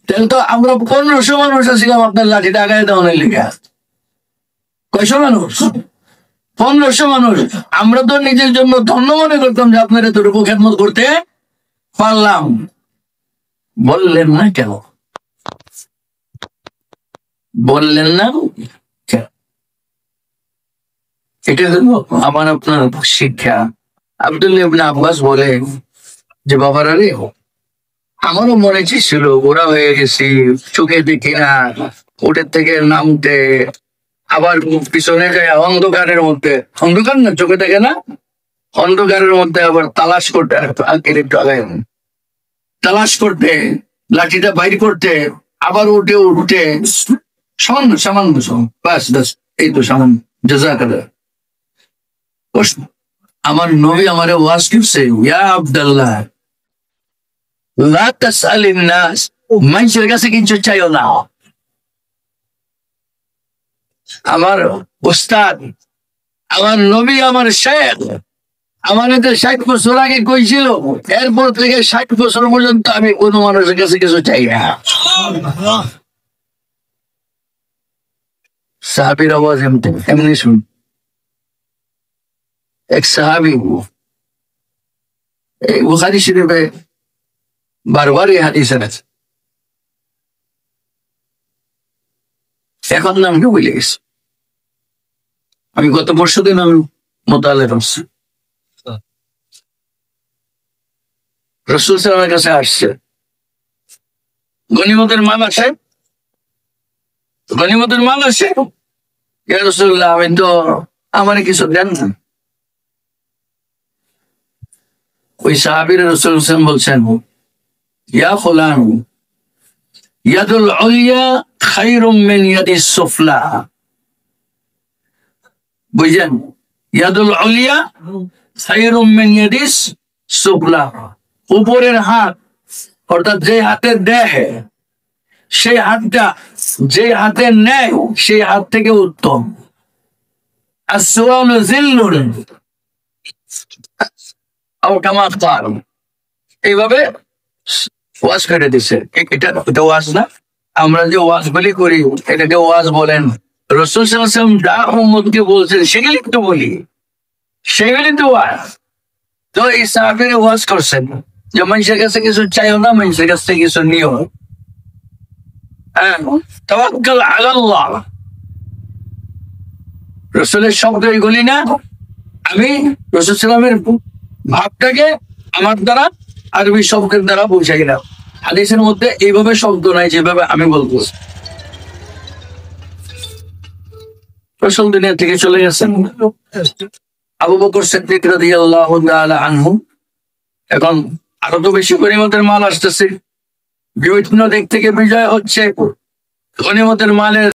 তাহলে তো আমরা 1500 মানুষ আছিলাম আপনার লাঠিটা আগায় দেওয়ানের লিখা। কয়শো মানুষ? 1500 মানুষ। আমরা তো নিজের জন্য ধন্য মনে করতাম যে আপনার এতটুকু খেদমত করতে পারলাম। বললেন না কেন? বললেন না কেন? এটা হলো আমার আপনার শিক্ষা। আব্দুল্লাহ ইবনে আব্বাস বলে যে বাবারা রে, আমারও মনে ছিল ওরা হয়ে গেছি, চোখে দেখি না, ওটের থেকে নামতে, আবার পিছনে যায় অন্ধকারের মধ্যে, অন্ধকার না চোখে দেখে না, অন্ধকারের মধ্যে আবার তালাশ করতে, তালাশ করতে, লাঠিটা বাইর করতে, আবার উঠে উঠতে, সামান্য সামান্য বাস বাস, এই তো সামান্য। জাযাকাল্লাহ। আমার নবী আমারে ওয়াজ করছে, ইয়া আব্দুল্লাহ লা তাসআলিন নাস, মানুষের কাছে কিছু চাইও না। আমার উস্তাদ, আমার নবী, আমার শেখ আমার এতে 60 বছর আগে কইছিল, এরপর থেকে 60 বছর পর্যন্ত আমি কোনো মানুষের কাছে কিছু চাই না। সাহাবীর আওয়াজ এমনি শুন। এক সাহাবী, এই বুখারী শরীফে বারবার এই হাদিস আছে, এখন নামকে ভুলে গেছি। আমি গত পরশুদিন আমি মোতালেব করছি, রাসূল সাল্লাল্লাহু আলাইহি ওয়াসাল্লামের কাছে আসছে, গনিমতের মাল আসে, গনিমতের মাল আসে। ইয়া রাসূলুল্লাহ, আমি তো আমার কিছু দেন না। ওই সাহাবীর রাসূল সাল্লাল্লাহু আলাইহি ওয়াসাল্লাম বলছেন, ইয়া ফুলান, ইয়াদুল উলিয়া খায়রুম মিন ইয়াদিস সুফলা। বুঝছেন? ইয়াদুল উলিয়া খায়রুম মিন ইয়াদিস সুফলা। উপরের হাত, অর্থাৎ যে হাতে দেয় সেই হাতটা যে হাতে নেয় সেই হাত থেকে উত্তম। আসওয়ালু যিল্লুন আও কামা ক্বাল। এইভাবে ওয়াজ করে দিছে। এটা ওয়াজ না, আমরা যে ওয়াজগুলি করি এটাকে ওয়াজ বলেন। রাসূল সাল্লাল্লাহু আলাইহি ওয়াসাল্লাম যা উম্মতকে বলছেন সেগুলি তো বলি, সেগুলি তো ওয়াজ। তো এই সাহাবীরা ওয়াজ করছেন যে মানুষের কাছে কিছু চাইও না, মানুষের কাছ থেকে কিছু নিও। তাওয়াক্কাল আলাল্লাহ, রাসূলের শব্দ এগুলি না, আমি রাসূল সাল্লাল্লাহু আলাইহি ওয়াসাল্লামের ভাবটাকে আমার দ্বারা আরবি শব্দের দ্বারা বুঝাই না। হাদিসের মধ্যে এইভাবে শব্দ নাই যেভাবে আমি বলবো। রাসূল দুনিয়া থেকে চলে গেছেন, আবু বকর সিদ্দিক রাদিয়াল্লাহু তাআলা আনহু, এখন আরো তো বেশি গনিমতের মাল আসতেছে, বিভিন্ন দিক থেকে বিজয় হচ্ছে, গনিমতের মালের